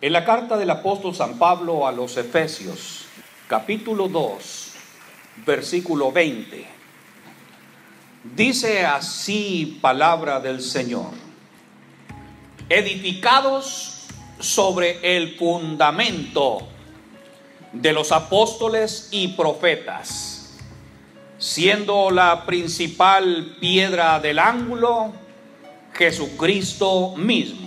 En la carta del apóstol San Pablo a los Efesios, capítulo 2, versículo 20, dice así palabra del Señor: edificados sobre el fundamento de los apóstoles y profetas, siendo la principal piedra del ángulo Jesucristo mismo.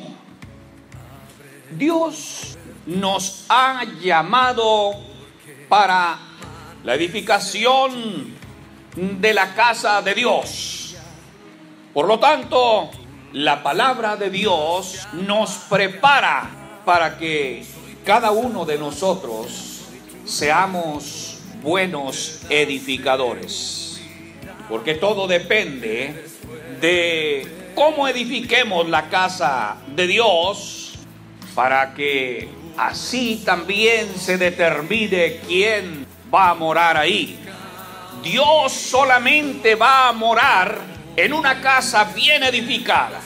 Dios nos ha llamado para la edificación de la casa de Dios. Por lo tanto, la palabra de Dios nos prepara para que cada uno de nosotros seamos buenos edificadores. Porque todo depende de cómo edifiquemos la casa de Dios, para que así también se determine quién va a morar ahí. Dios solamente va a morar en una casa bien edificada.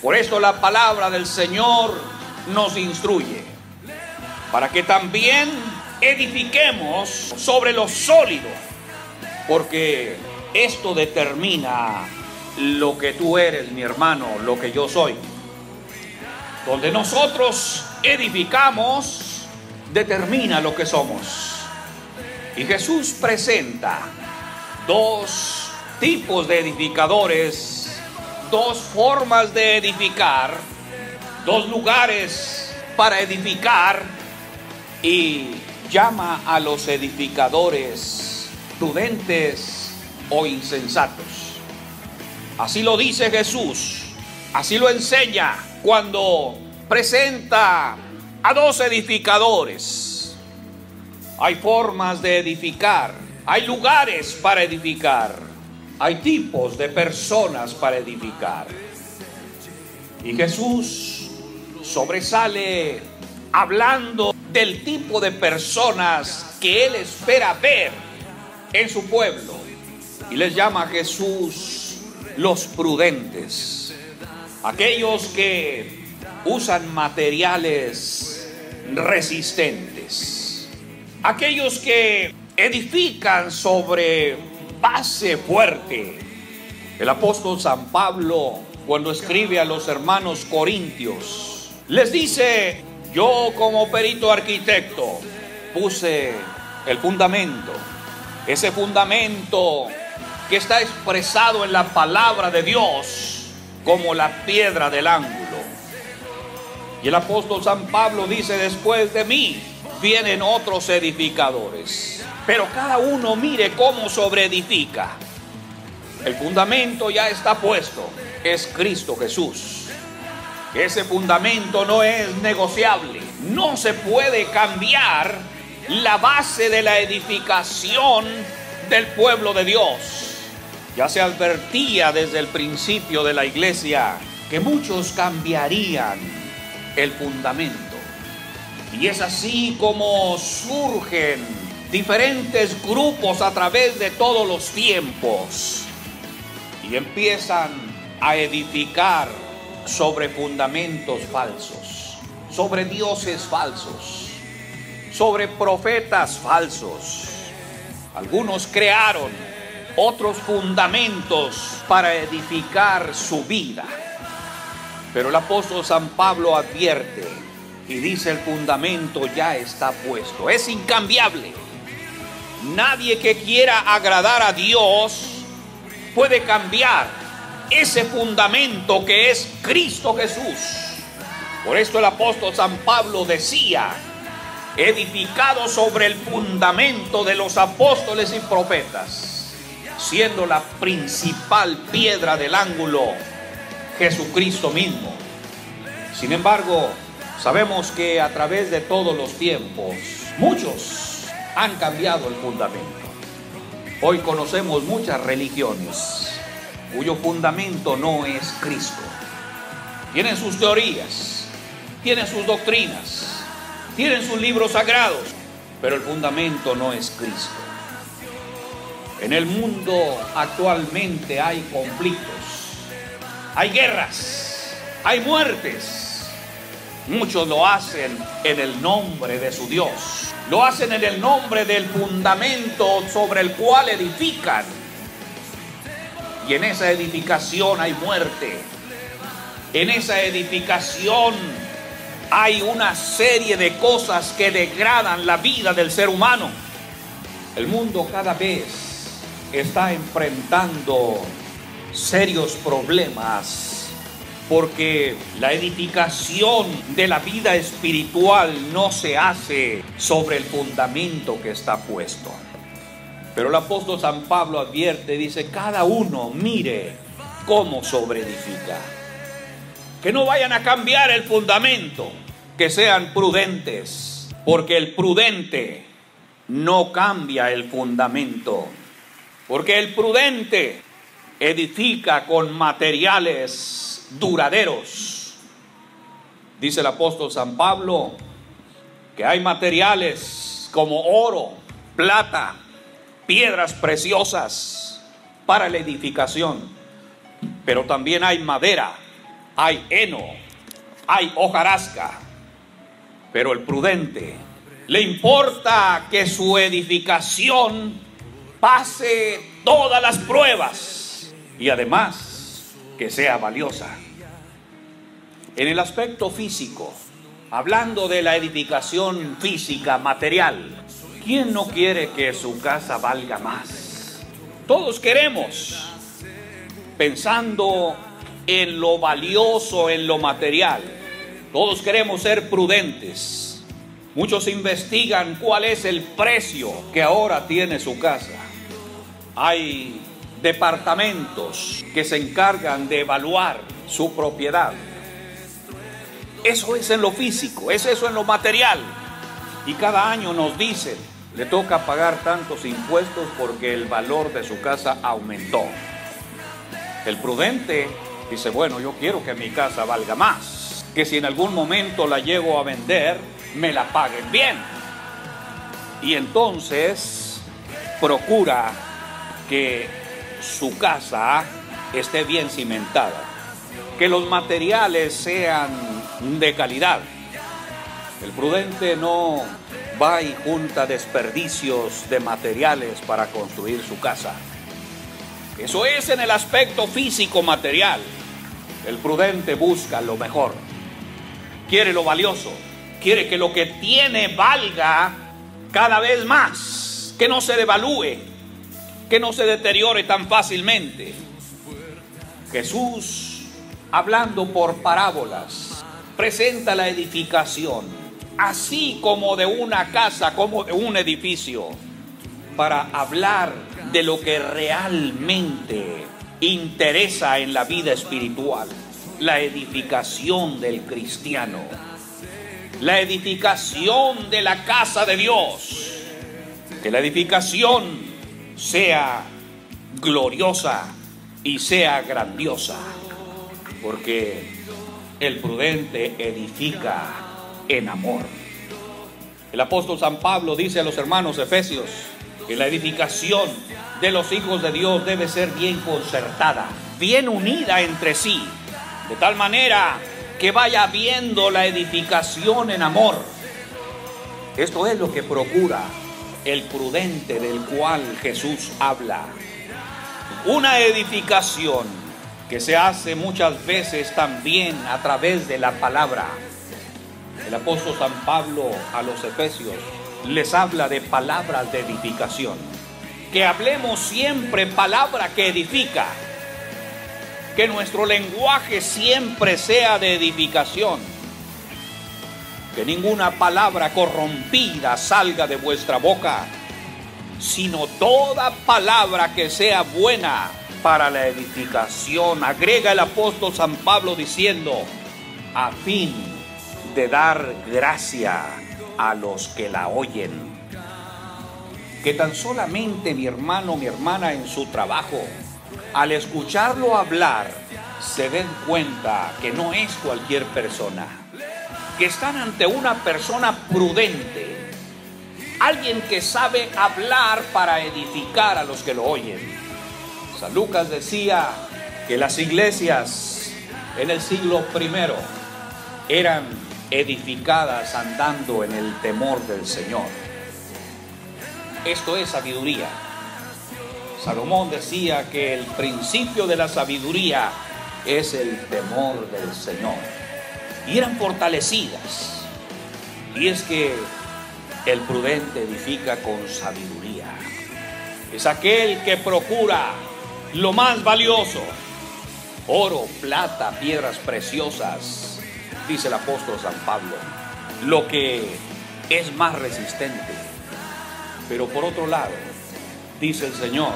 Por eso la palabra del Señor nos instruye, para que también edifiquemos sobre lo sólido, porque esto determina lo que tú eres, mi hermano, lo que yo soy. Donde nosotros edificamos, determina lo que somos. Y Jesús presenta dos tipos de edificadores, dos formas de edificar, dos lugares para edificar, y llama a los edificadores prudentes o insensatos. Así lo dice Jesús, así lo enseña cuando presenta a dos edificadores. Hay formas de edificar, hay lugares para edificar, hay tipos de personas para edificar. Y Jesús sobresale hablando del tipo de personas que Él espera ver en su pueblo. Y les llama a Jesús los prudentes. Aquellos que usan materiales resistentes. Aquellos que edifican sobre base fuerte. El apóstol San Pablo, cuando escribe a los hermanos corintios, les dice: yo como perito arquitecto puse el fundamento. Ese fundamento que está expresado en la palabra de Dios como la piedra del ángulo. Y el apóstol San Pablo dice: después de mí vienen otros edificadores, pero cada uno mire cómo sobreedifica. El fundamento ya está puesto, es Cristo Jesús. Ese fundamento no es negociable, no se puede cambiar la base de la edificación del pueblo de Dios. Ya se advertía desde el principio de la iglesia que muchos cambiarían el fundamento. Y es así como surgen diferentes grupos a través de todos los tiempos y empiezan a edificar sobre fundamentos falsos, sobre dioses falsos, sobre profetas falsos. Algunos crearon otros fundamentos para edificar su vida. Pero el apóstol San Pablo advierte y dice: el fundamento ya está puesto, es incambiable. Nadie que quiera agradar a Dios puede cambiar ese fundamento que es Cristo Jesús. Por esto el apóstol San Pablo decía: edificado sobre el fundamento de los apóstoles y profetas, siendo la principal piedra del ángulo Jesucristo mismo. Sin embargo, sabemos que a través de todos los tiempos, muchos han cambiado el fundamento. Hoy conocemos muchas religiones cuyo fundamento no es Cristo. Tienen sus teorías, tienen sus doctrinas, tienen sus libros sagrados, pero el fundamento no es Cristo. En el mundo actualmente hay conflictos, hay guerras, hay muertes, Muchos lo hacen en el nombre de su Dios. Lo hacen en el nombre del fundamento sobre el cual edifican. Y en esa edificación hay muerte. En esa edificación hay una serie de cosas que degradan la vida del ser humano. El mundo cada vez está enfrentando serios problemas porque la edificación de la vida espiritual no se hace sobre el fundamento que está puesto. Pero el apóstol San Pablo advierte, dice, cada uno mire cómo sobreedifica. Que no vayan a cambiar el fundamento, que sean prudentes, porque el prudente no cambia el fundamento, porque el prudente edifica con materiales duraderos. Dice el apóstol San Pablo que hay materiales como oro, plata, piedras preciosas para la edificación, pero también hay madera, hay heno, hay hojarasca. Pero el prudente le importa que su edificación pase todas las pruebas y además que sea valiosa. En el aspecto físico, hablando de la edificación física, material, ¿quién no quiere que su casa valga más? Todos queremos, pensando en lo valioso, en lo material. Todos queremos ser prudentes. Muchos investigan cuál es el precio que ahora tiene su casa. Hay departamentos que se encargan de evaluar su propiedad. Eso es en lo físico, es eso en lo material. Y cada año nos dicen, le toca pagar tantos impuestos porque el valor de su casa aumentó. El prudente dice, bueno, yo quiero que mi casa valga más, que si en algún momento la llego a vender, me la paguen bien. Y entonces procura que su casa esté bien cimentada, que los materiales sean de calidad. El prudente no va y junta desperdicios de materiales para construir su casa. Eso es en el aspecto físico material. El prudente busca lo mejor, quiere lo valioso, quiere que lo que tiene valga cada vez más, que no se devalúe, que no se deteriore tan fácilmente. Jesús, hablando por parábolas, presenta la edificación, así como de una casa, como de un edificio, para hablar de lo que realmente interesa en la vida espiritual, la edificación del cristiano, la edificación de la casa de Dios, que la edificación sea gloriosa y sea grandiosa, porque el prudente edifica en amor. El apóstol San Pablo dice a los hermanos efesios que la edificación de los hijos de Dios debe ser bien concertada, bien unida entre sí, de tal manera que vaya viendo la edificación en amor. Esto es lo que procura el prudente del cual Jesús habla. Una edificación que se hace muchas veces también a través de la palabra. El apóstol San Pablo a los efesios les habla de palabras de edificación. Que hablemos siempre palabra que edifica. Que nuestro lenguaje siempre sea de edificación. Que ninguna palabra corrompida salga de vuestra boca, sino toda palabra que sea buena para la edificación. Agrega el apóstol San Pablo diciendo, a fin de dar gracia a los que la oyen. Que tan solamente mi hermano, mi hermana en su trabajo, al escucharlo hablar, se den cuenta que no es cualquier persona, que están ante una persona prudente, alguien que sabe hablar para edificar a los que lo oyen. San Lucas decía que las iglesias en el siglo I eran edificadas andando en el temor del Señor. Esto es sabiduría. Salomón decía que el principio de la sabiduría es el temor del Señor. Y eran fortalecidas. Y es que el prudente edifica con sabiduría. Es aquel que procura lo más valioso: oro, plata, piedras preciosas, dice el apóstol San Pablo, lo que es más resistente. Pero por otro lado, dice el Señor,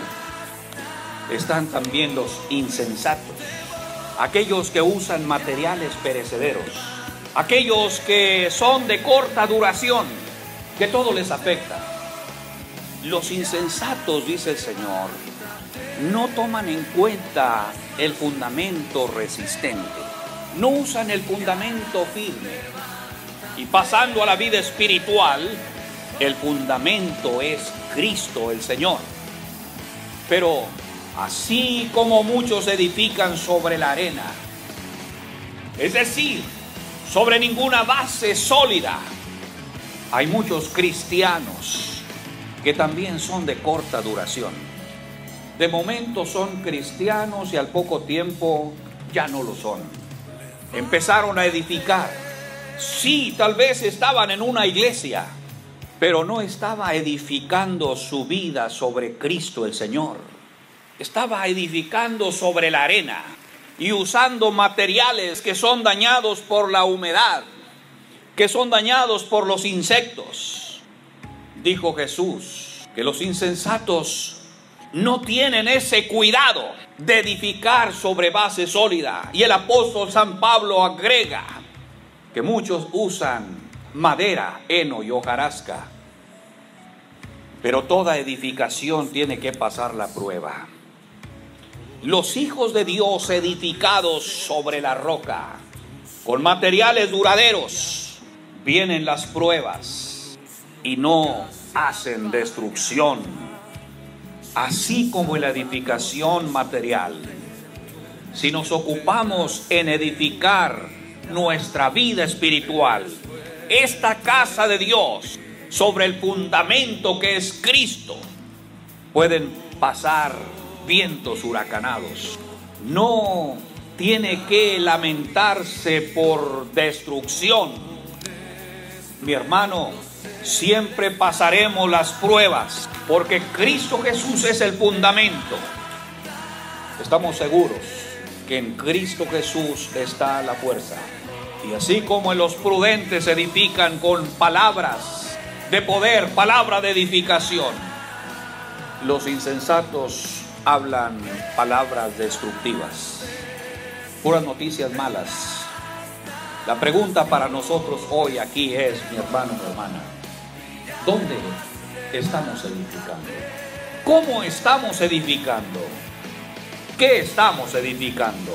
están también los insensatos, aquellos que usan materiales perecederos, aquellos que son de corta duración, que todo les afecta. Los insensatos, dice el Señor, no toman en cuenta el fundamento resistente, no usan el fundamento firme. Y pasando a la vida espiritual, el fundamento es Cristo el Señor. Pero así como muchos edifican sobre la arena, es decir, sobre ninguna base sólida, hay muchos cristianos que también son de corta duración. De momento son cristianos y al poco tiempo ya no lo son. Empezaron a edificar. Sí, tal vez estaban en una iglesia, pero no estaba edificando su vida sobre Cristo el Señor. Estaba edificando sobre la arena y usando materiales que son dañados por la humedad, que son dañados por los insectos. Dijo Jesús que los insensatos no tienen ese cuidado de edificar sobre base sólida. Y el apóstol San Pablo agrega que muchos usan madera, heno y hojarasca. Pero toda edificación tiene que pasar la prueba. Los hijos de Dios edificados sobre la roca, con materiales duraderos, vienen las pruebas y no hacen destrucción. Así como en la edificación material, si nos ocupamos en edificar nuestra vida espiritual, esta casa de Dios, sobre el fundamento que es Cristo, pueden pasar vientos huracanados. No tiene que lamentarse por destrucción. Mi hermano, siempre pasaremos las pruebas, porque Cristo Jesús es el fundamento. Estamos seguros que en Cristo Jesús está la fuerza. Y así como los prudentes edifican con palabras de poder, palabra de edificación, los insensatos hablan palabras destructivas, puras noticias malas. La pregunta para nosotros hoy aquí es, mi hermano, mi hermana, ¿dónde estamos edificando? ¿Cómo estamos edificando? ¿Qué estamos edificando?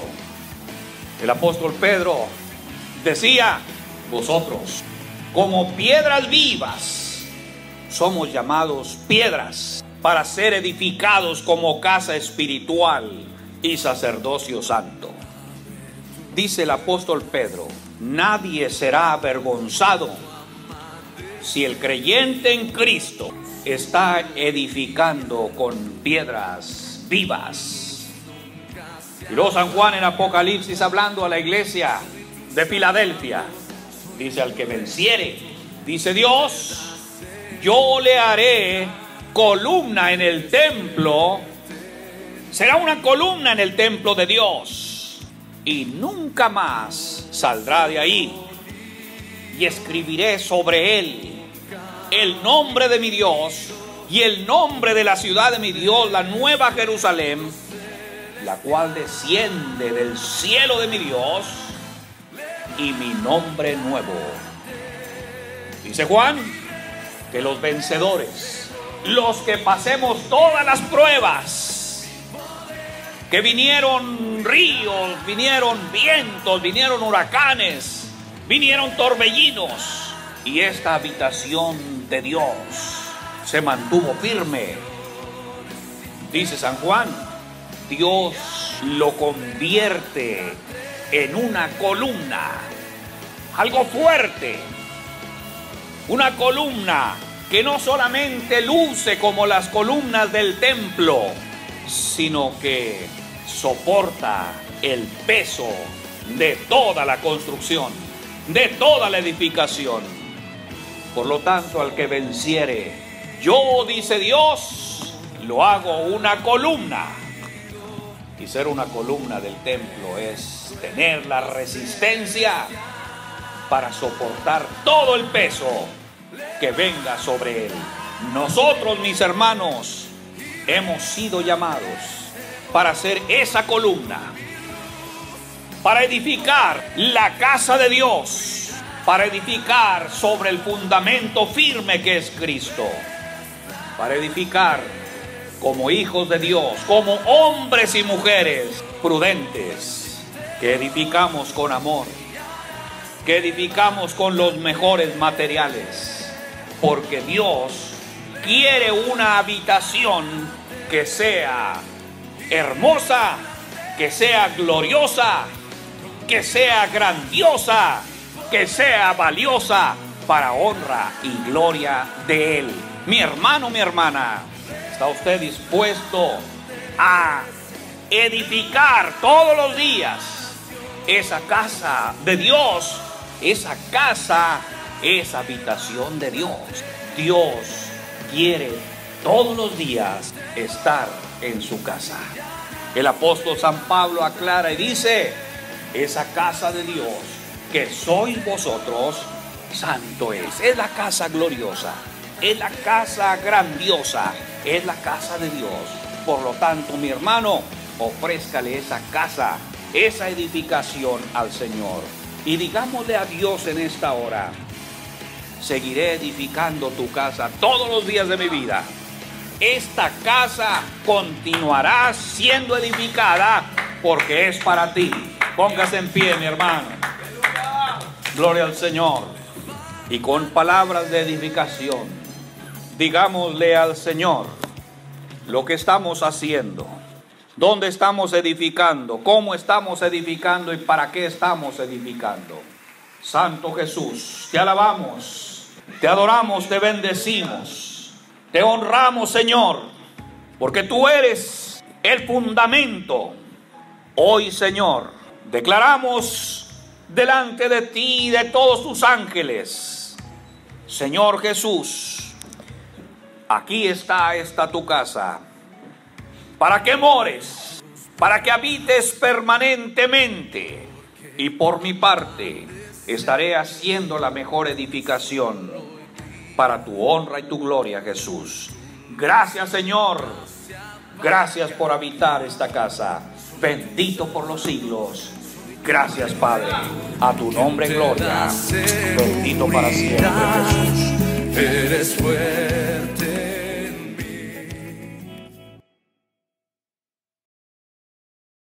El apóstol Pedro decía, vosotros, como piedras vivas, somos llamados piedras para ser edificados como casa espiritual y sacerdocio santo. Dice el apóstol Pedro, nadie será avergonzado si el creyente en Cristo está edificando con piedras vivas. Y luego San Juan en Apocalipsis, hablando a la iglesia de Filadelfia, dice, al que venciere, dice Dios, yo le haré columna en el templo, será una columna en el templo de Dios, y nunca más saldrá de ahí. Y escribiré sobre él el nombre de mi Dios y el nombre de la ciudad de mi Dios, la nueva Jerusalén, la cual desciende del cielo de mi Dios, y mi nombre nuevo. Dice Juan que los vencedores, los que pasemos todas las pruebas, que vinieron ríos, vinieron vientos, vinieron huracanes, vinieron torbellinos, y esta habitación de Dios se mantuvo firme. Dice San Juan, Dios lo convierte en una columna algo fuerte, una columna que no solamente luce como las columnas del templo, sino que soporta el peso de toda la construcción, de toda la edificación. Por lo tanto, al que venciere, yo, dice Dios, lo hago una columna. Y ser una columna del templo es tener la resistencia para soportar todo el peso que venga sobre él. Nosotros, mis hermanos, hemos sido llamados para ser esa columna, para edificar la casa de Dios, para edificar sobre el fundamento firme que es Cristo, para edificar como hijos de Dios, como hombres y mujeres prudentes, que edificamos con amor, que edificamos con los mejores materiales, porque Dios quiere una habitación que sea hermosa, que sea gloriosa, que sea grandiosa, que sea valiosa para honra y gloria de Él. Mi hermano, mi hermana, ¿está usted dispuesto a edificar todos los días esa casa de Dios? Esa casa es habitación de Dios. Dios quiere todos los días estar en su casa. El apóstol San Pablo aclara y dice: esa casa de Dios que sois vosotros, santo es la casa gloriosa, es la casa grandiosa, es la casa de Dios. Por lo tanto, mi hermano, ofrézcale esa casa, esa edificación al Señor. Y digámosle a Dios en esta hora: seguiré edificando tu casa todos los días de mi vida. Esta casa continuará siendo edificada porque es para ti. Póngase en pie, mi hermano. Gloria al Señor. Y con palabras de edificación, digámosle al Señor lo que estamos haciendo, dónde estamos edificando, cómo estamos edificando y para qué estamos edificando. Santo Jesús, te alabamos, te adoramos, te bendecimos, te honramos, Señor, porque tú eres el fundamento. Hoy, Señor, declaramos delante de ti y de todos tus ángeles, Señor Jesús, aquí está esta tu casa, para que mores, para que habites permanentemente. Y por mi parte, estaré haciendo la mejor edificación para tu honra y tu gloria, Jesús. Gracias, Señor. Gracias por habitar esta casa. Bendito por los siglos. Gracias, Padre. A tu nombre, gloria. Bendito para siempre, Jesús. Eres fuerte.